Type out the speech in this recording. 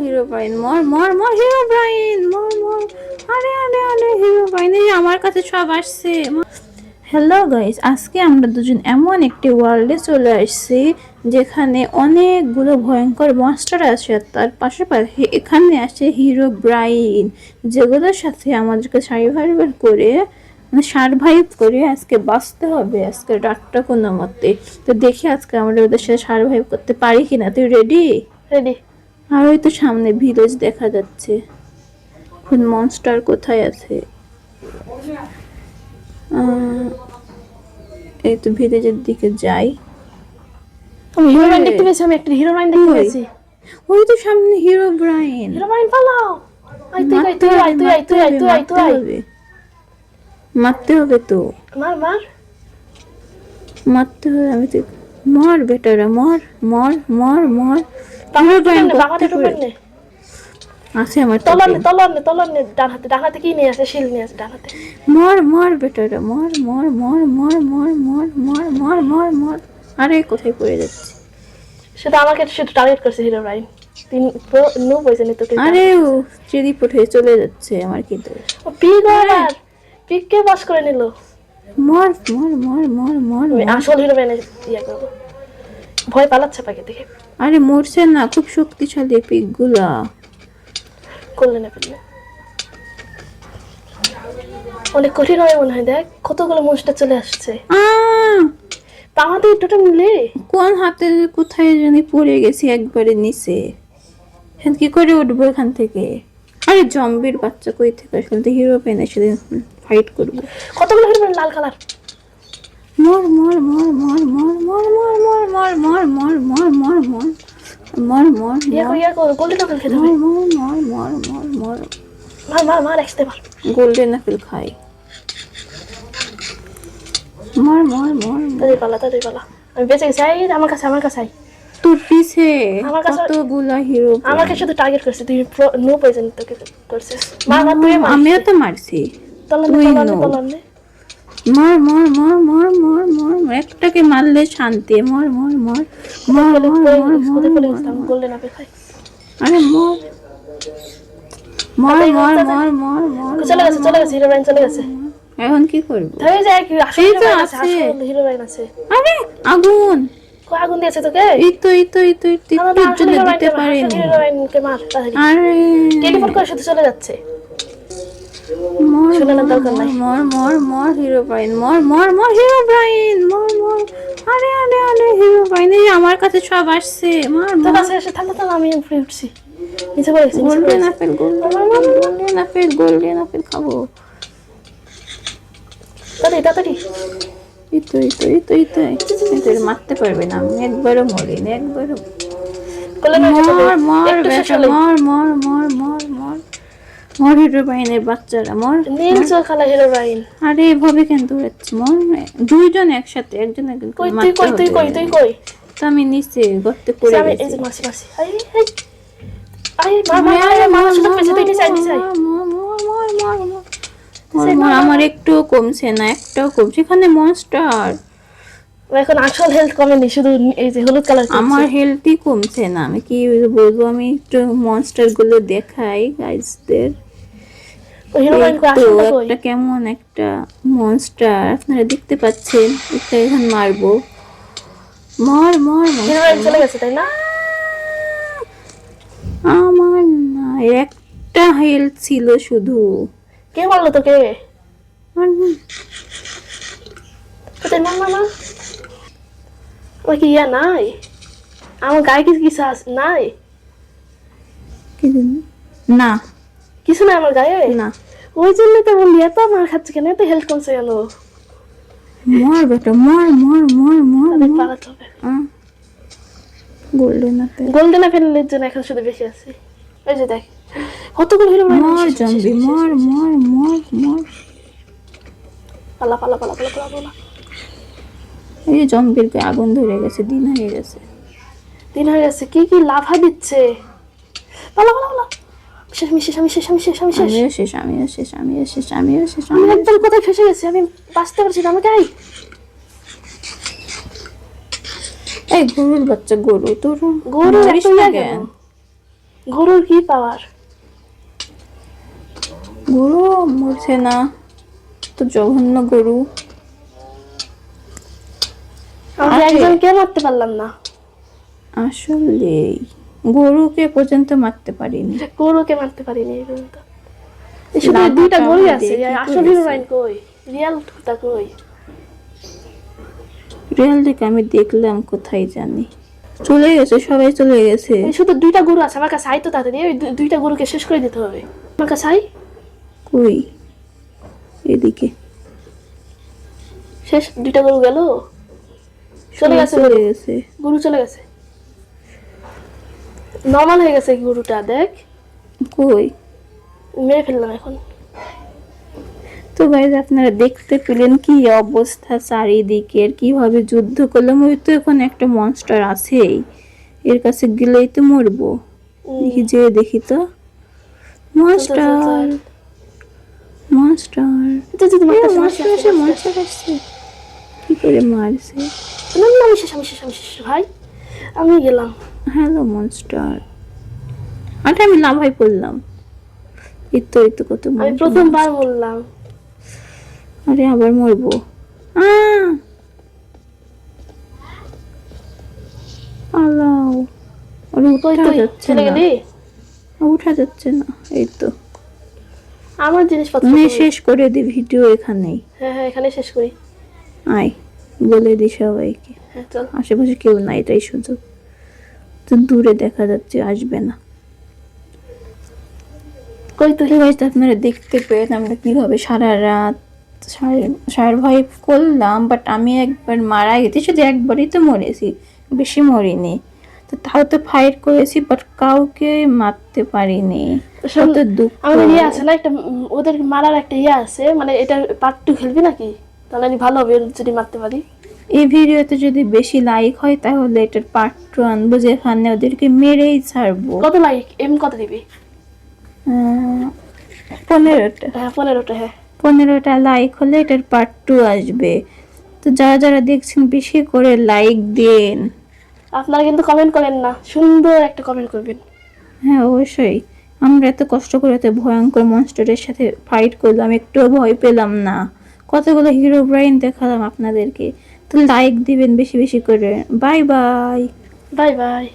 Heroine মর মর মর হিরোইন মর মর। আরে আরে আরে হিরোইন, এই আমার কাছে সব আসছে। হ্যালো গাইস, আজকে আমরা দুজন এমন একটি ওয়ার্ল্ডে চলে আসছি যেখানে অনেকগুলো ভয়ঙ্কর মনস্টার আছে, আর তার পাশাপাশি এখানে আসে হিরো ব্রাইন, যেগুলোর সাথে আমাদেরকে সার্ভাইভ করে আজকে বাঁচতে হবে আজকে রাতটা কোনো মতে। তো দেখি আজকে আমরা ওদের সাথে সার্ভাইভ করতে পারি কিনা। তুই রেডি? রেডি। আর ওই তো সামনে ভিলেজ দেখা যাচ্ছে। এখন মনস্টার কোথায় আছে? এই তো ভিলেজের দিকে যাই। আমি হিরোইন দেখতে পেয়েছি, আমি একটা হিরোইন দেখতে পেয়েছি। ওই তো সামনে হিরো ব্রাইন। হিরোইন পালাও। আই তুই আই তুই আই তুই আই তুই আই তুই আই তুই আই। মারতে হবে তো, মার মার মারতে হবে। আমি তো মর বেটারা, মর মর মর মর। হিরো ব্রাইন করতে পারে আছে আমার তলানে তলানে তলানে ডান হাতে কি নিয়ে আছে? শিল নিয়ে আছে ডান হাতে। মর মর বেটারা, মর মর মর মর মর মর মর মর মর মর। আরে কোথায় পড়ে যাচ্ছে? সেটা আমাকে শুধু টার্গেট করছে হিরোইন। তিন নো পয়সা তোকে। আরে ও চেরি পটে চলে যাচ্ছে, আমার কি দোষ? ও পিক আর পিক কে পাস করে নিল। মর মর মর মর মর। আসল হিরোইন ইয়া করব। ভয় পালাচ্ছে পাকে দেখে। আরে মরছে না, খুব শক্তিশালী পিকগুলা। করলে না ফেললে অনেক কঠিন হবে মনে হয়। দেখ কতগুলো মনস্টার চলে আসছে। আমাদের টোটাল মিলে কোন হাতে কোথায় জানি পড়ে গেছি একবারে নিচে। কি করে উঠবো এখান থেকে? আরে জম্বির বাচ্চা কই থেকে আসলে? হিরো পেনের সাথে ফাইট করবো। কতগুলো হিরোইন লাল কালার। মর মর মর মর মর মর মর মর মর মর মর মর মর মর মর মর ইয়া কর গোল্ডেন আপেল খেতে হবে। মর মর মর মর মর মার মার মার একসাথে মার। গোল্ডেন আপেল খাই। মর মর মর। তাদের পালা আমি বেঁচে গেছি। আমার কাছে আই। তোর পিছে আমার কাছে কতগুলা হিরো। আমাকে শুধু টার্গেট করছে। তুই নো পয়সা তোকে করছে। মার মার তুই মার। আমিও তো মারছি। তলানে মর মর মর মর মর মর। একটাকে মারলে শান্তি। মর মর মর মর মর মর। গোল্ডেন আপেল খাই। আরে মর মর মর মর মর মর। চলে গেছে হিরোইন চলে গেছে। এখন কি করব? ধরে যায় কি আসল হিরোইন আছে। আরে আগুন আগুন দিয়েছে তোকে। এই তো টিপের জন্য দিতে পারিনি। হিরোইনকে মার তাড়াতাড়ি। আরে টেলিপোর্ট করে শুধু চলে যাচ্ছে। মর শুনে না দরকার নাই। মর মর মর হিরো ব্রাইন, মর মর মর হিরো ব্রাইন, মর মর। আরে আরে আরে হিরো ব্রাইন, এই আমার কাছে সব আসছে। মর তোর মর। কাছে এসে থামতে আমি উপরে উঠছি। নিচে পড়েছি। গোল্ডেন আপেল গোল্ডেন আপেল খাবো। তাড়াতাড়ি এই তো মারতে পারবে না। আমি একবারও মরিনি, একবারও। মর মর বেটা, মর মর মর মর মর মর হিরো ব্রাইনের বাচ্চারা, মর। নীল চোখালা হিরোইন। আরে এভাবে কেন দৌড়াচ্ছি? মর। দুইজন একসাথে, একজন কই তুই কই? তো আমি নিচে গর্তে পড়ে আমি গেছি। এই যে মাসি মার শুধু পেছে তুই নিচে আমার একটুও কমছে না, একটাও কমছে। এখানে মনস্টার। এখন আসল হেলথ কমেনি, শুধু এই যে হলুদ কালার। আমার হেলথই কমছে না। আমি কি বলবো? আমি একটু মনস্টার গুলো দেখাই গাইজদের। একটা কেমন একটা মনস্টার আপনারা দেখতে পাচ্ছেন। একটা এখন মারবো। মর মর চলে গেছে তাই না? আমার না, একটা হেলথ ছিল শুধু। কে মারলো তোকে? কি ইয়া নাই? আমার গায়ে কিছু নাই? না কিছু নাই আমার গায়ে না। ওই জন্য তো বললি এত মার খাচ্ছে কেন? এত হেল্প কমছে কেন? মর বেটা, মর মর মর মর। পালাতে হবে। গোল্ডেন আপেলের জন্য এখন শুধু বেশি আছে। ওই যে দেখ কতগুলো হিরো। মর জম্বি, মর মর মর মর। পালা। এই জম্বির গায়ে আগুন ধরে গেছে। দিন হয়ে গেছে। কি লাভা দিচ্ছে। পালা। আমি একদম কোথায় ফেসে গেছি। আমি বাঁচতে পারছি না। আমাকে এই গরুর বাচ্চা, গরু তোর গরু কেন? গরুর কি পাওয়ার? গরু মরছে না, তো জঘন্য গরু। আমরা আরে, একজনকে মারতে পারলাম না। আসলে গরুকে পর্যন্ত মারতে পারিনি। গরুকে মারতে পারিনি এই পর্যন্ত। এই শুধু লাভাটা দুইটা গরু আমার আছে, দিয়ে কি আসল করেছে? হিরোইন কই? রিয়াল টা কই? রিয়াল দিকে আমি দেখলাম কোথায় জানি, চলে গেছে, সবাই চলে গেছে। এই শুধু দুইটা গরু আছে আমার কাছে, আই তো তাড়াতাড়ি ওই দুইটা গরুকে শেষ করে দিতে হবে। আমার কাছে আই। কই? এদিকে শেষ, দুইটা গরু গেল, চলে সবাই গেছে চলে গরু। গেছে। গরু চলে গেছে, নর্মাল হয়ে গেছে গরুটা, দেখ কই? মেরে ফেললাম এখন। তো গাইজ আপনারা দেখতে পেলেন কি অবস্থা চারিদিকের, কিভাবে যুদ্ধ করলাম। ওই তো এখন একটা মনস্টার আছেই, এর কাছে গেলেই তো মরবো। দেখি যে, দেখি তো, মনস্টার মনস্টার মনস্টার আসে, মনস্টার আসছে। কি করে মারছে? আমি শেষ, আমি শেষ, আমি শেষ ভাই, আমি গেলাম। Hello monster. আরে আমি লাভাই পড়লাম। এই তো কত আমি monster। প্রথমবার বললাম। আরে আবার মরবো। আহ! আল্লাহ, আরে কই উঠা তুই যাচ্ছে চলে না, গেলি? উঠা যাচ্ছে না। এই তো, আমার জিনিসপত্র আমি কই? শেষ করে দিই ভিডিও এখানেই। হ্যাঁ হ্যাঁ, এখানে শেষ করি। আয়, বলে দিই সবাইকে, হ্যাঁ চল। আশেপাশে কেউ নাই, এটাই সুযোগ। তো দূরে দেখা যাচ্ছে, আসবে না। কই তুই? গাইস আপনারা দেখতে পেলেন আমরা কিভাবে সারা রাত সার্ভাইভ করলাম। বাট আমি একবার মারা গেছি, শুধু একবারই তো মরেছি, বেশি মরিনি। তো তাও তো ফাইট করেছি, বাট কাউকে মারতে পারিনি। শোন, কত দুঃখ। আমাদের ইয়ে আছে না একটা, ওদের মারার একটা ইয়ে আছে, মানে এটা পার্ট 2 খেলবি নাকি? তাহলে আমি ভালো হবে যদি মারতে পারি। এই ভিডিওতে যদি বেশি লাইক হয় তাহলে এটার পার্ট 2 আনবো, যেখানে ওদেরকে মেরেই ছাড়বো। কত লাইক এম কত দিবি? 15টা। হ্যাঁ 15টা, হ্যাঁ। 15টা লাইক হলে এটার পার্ট 2 আসবে। তো যারা যারা দেখছেন বেশি করে লাইক দিন। আপনারা কিন্তু কমেন্ট করেন না, সুন্দর একটা কমেন্ট করবেন। হ্যাঁ অবশ্যই, আমরা এত কষ্ট করে এত ভয়ঙ্কর মনস্টারের সাথে ফাইট করলাম, একটুও ভয় পেলাম না। কতগুলো হিরো ব্রাইন দেখালাম আপনাদেরকে। তো লাইক দিবেন বেশি বেশি করে। Bye bye. Bye bye.